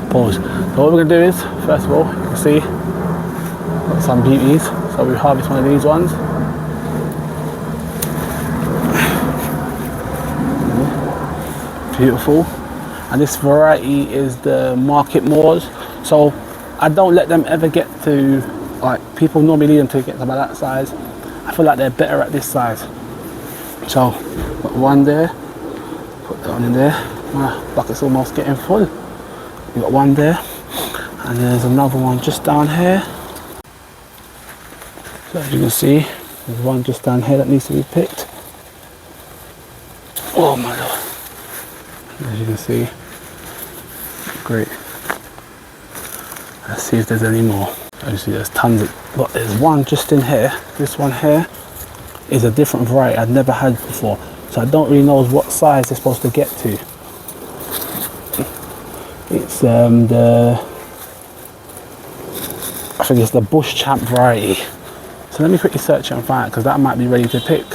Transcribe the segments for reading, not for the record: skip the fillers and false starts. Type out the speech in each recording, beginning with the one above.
Pause. So what we're going to do is, first of all, you can see got some beauties. So we harvest one of these ones. Beautiful. And this variety is the Market Moors. So I don't let them ever get to, like, people normally leave them to get to about that size. I feel like they're better at this size. So got one there, put that one in there. My bucket's almost getting full. We've got one there, and there's another one just down here. So as you can see, there's one just down here that needs to be picked. Oh my lord. As you can see, great. Let's see if there's any more. As you see, there's tons of, but there's one just in here. This one here is a different variety I've never had before. So I don't really know what size they're supposed to get to. It's I think it's the Bush Champ variety. So let me quickly search it and find it, because that might be ready to pick.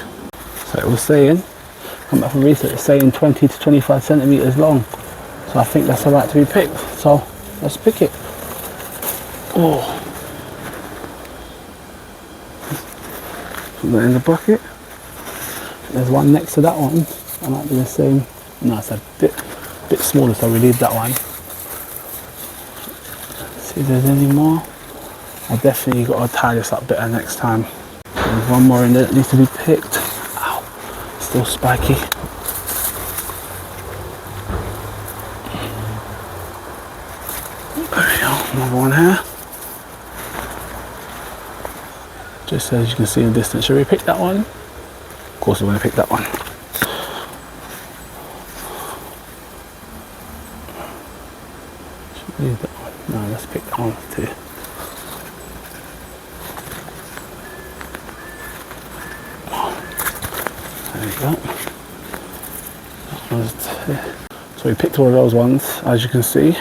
So it was saying, come back from research, it's saying 20 to 25 centimeters long. So I think that's about to be picked. So let's pick it. Oh, put that in the bucket. There's one next to that one. That might be the same. No, it's a bit smaller, so we leave that one. See if there's any more. I definitely got to tie this up better next time. There's one more in there that needs to be picked. Ow, still spiky. There we go, another one here. Just as you can see in the distance. Should we pick that one? Of course we're going to pick that one. Should we leave that one? No, let's pick that one too. There you go. That one's there. So we picked all of those ones, as you can see.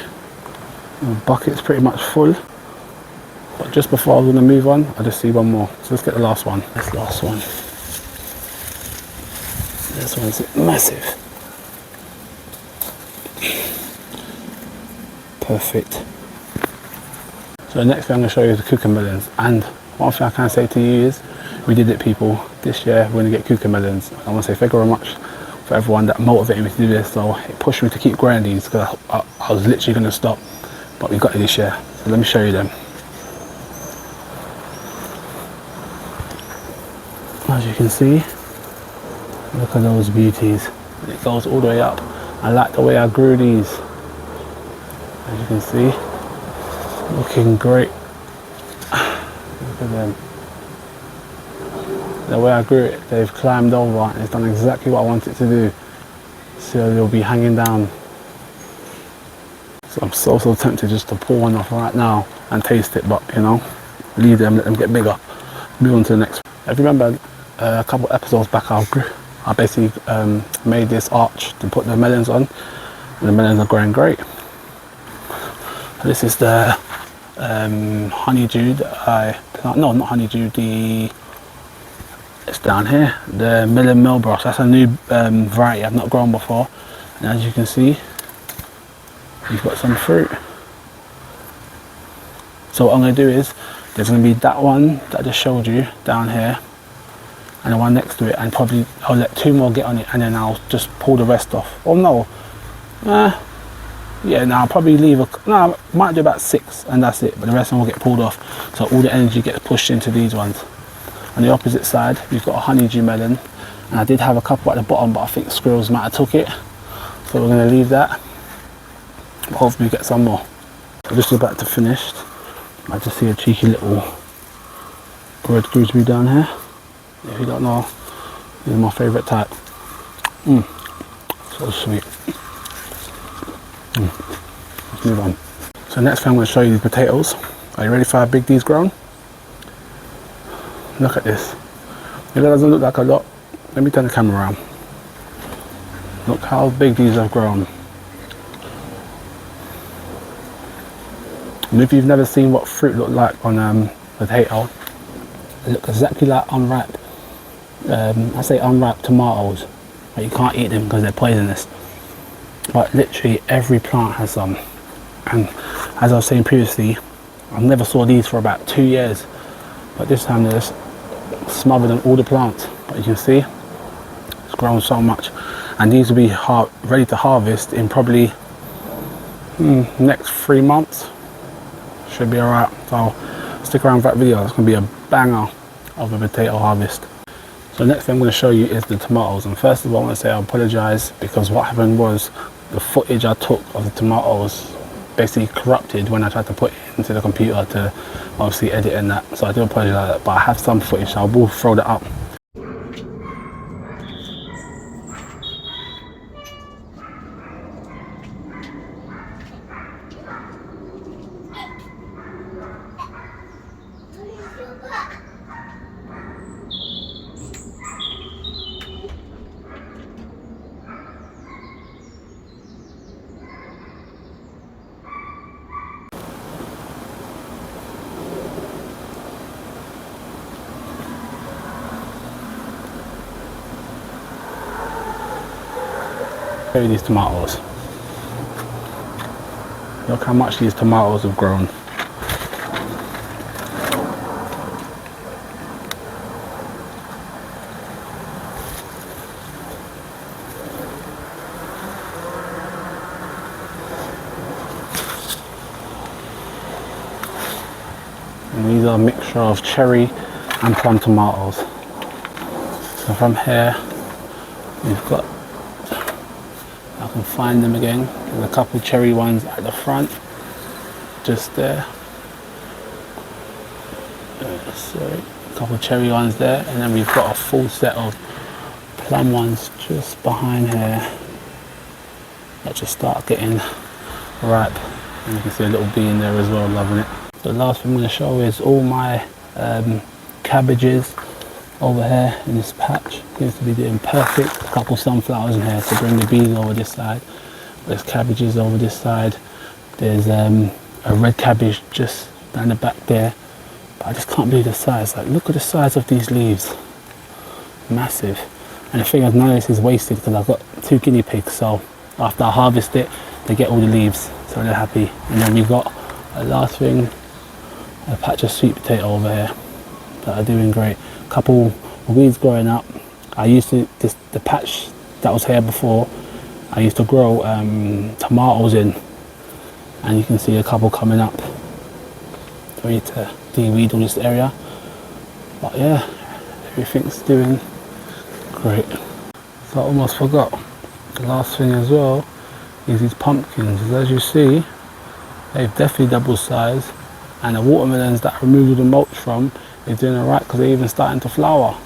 The bucket's pretty much full. But just before I was going to move on, I just see one more. So let's get the last one. This last one. This one's massive. Perfect. So the next thing I'm going to show you is the cucumber melons. And one thing I can say to you is, we did it, people. This year we're going to get cucumber melons. I want to say thank you very much for everyone that motivated me to do this. So it pushed me to keep growing these, because I was literally going to stop. But we got it this year. So let me show you them. As you can see, look at those beauties. It goes all the way up. I like the way I grew these. As you can see, looking great. Look at them. The way I grew it, they've climbed over and it's done exactly what I want it to do. So they'll be hanging down. So I'm so tempted just to pull one off right now and taste it, but you know, leave them, let them get bigger. Move on to the next. If you remember, a couple episodes back, I basically made this arch to put the melons on, and the melons are growing great. This is the honeydew that no, not honeydew, it's down here, the Melon Melbros. That's a new variety I've not grown before, and as you can see, you've got some fruit. So what I'm going to do is, there's going to be that one that I just showed you down here, and the one next to it, and probably I'll let two more get on it, and then I'll just pull the rest off. Oh no, yeah, no, I'll probably leave I might do about 6 and that's it, but the rest of them will get pulled off, so all the energy gets pushed into these ones. On the opposite side, we've got a honeydew melon, and I did have a couple at the bottom, but I think squirrels might have took it, so we're going to leave that, but hopefully we get some more. So just about to finish. I just see a cheeky little red gooseberry down here. If you don't know, this is my favourite type. So sweet. Let's move on. So next thing I'm going to show you these potatoes. Are you ready for how big these grown? Look at this. If it doesn't look like a lot, let me turn the camera around. Look how big these have grown. And if you've never seen what fruit look like on potato, they look exactly like unripe. I say unripe tomatoes, but you can't eat them because they're poisonous. But literally every plant has some. And as I was saying previously, I never saw these for about 2 years, but this time they're just smothered in all the plants. But you can see it's grown so much, and these will be ready to harvest in probably next 3 months. Should be alright. So stick around for that video. It's going to be a banger of a potato harvest. So next thing I'm going to show you is the tomatoes. And first of all, I want to say I apologise, because what happened was the footage I took of the tomatoes basically corrupted when I tried to put it into the computer to obviously edit and that. So I do apologise, but I have some footage, so I will throw that up. Show you these tomatoes. Look how much these tomatoes have grown. And these are a mixture of cherry and plum tomatoes. So from here we've got, I can find them again, there's a couple cherry ones at the front, just there. Sorry, a couple cherry ones there, and then we've got a full set of plum ones just behind here that just start getting ripe. And you can see a little bee in there as well, loving it. The last thing I'm going to show is all my cabbages over here in this patch. Seems to be doing perfect. A couple sunflowers in here to bring the bees over this side. There's cabbages over this side. There's a red cabbage just down the back there. But I just can't believe the size. Like, look at the size of these leaves. Massive. And the thing is, none of this is wasted because I've got 2 guinea pigs. So after I harvest it, they get all the leaves. So they're happy. And then we've got a last thing, a patch of sweet potato over here that are doing great. Couple weeds growing up. I used to, the patch that was here before, I used to grow tomatoes in, and you can see a couple coming up. So we need to de-weed all this area. But yeah, everything's doing great. So I almost forgot, the last thing as well is these pumpkins. As you see, they've definitely doubled size, and the watermelons that I removed the mulch from is doing alright because they're even starting to flower.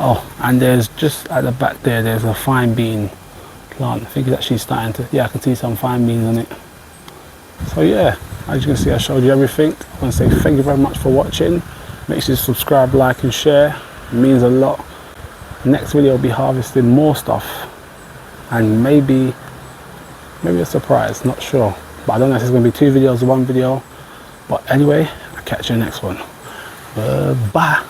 Oh, and there's just at the back there, there's a fine bean plant. I think it's actually starting to, yeah, I can see some fine beans on it. So yeah, as you can see, I showed you everything. I want to say thank you very much for watching. Make sure you subscribe, like and share. It means a lot. Next video will be harvesting more stuff, and maybe a surprise, not sure. But I don't know if it's going to be 2 videos or 1 video. But anyway, I'll catch you in the next one. Bye.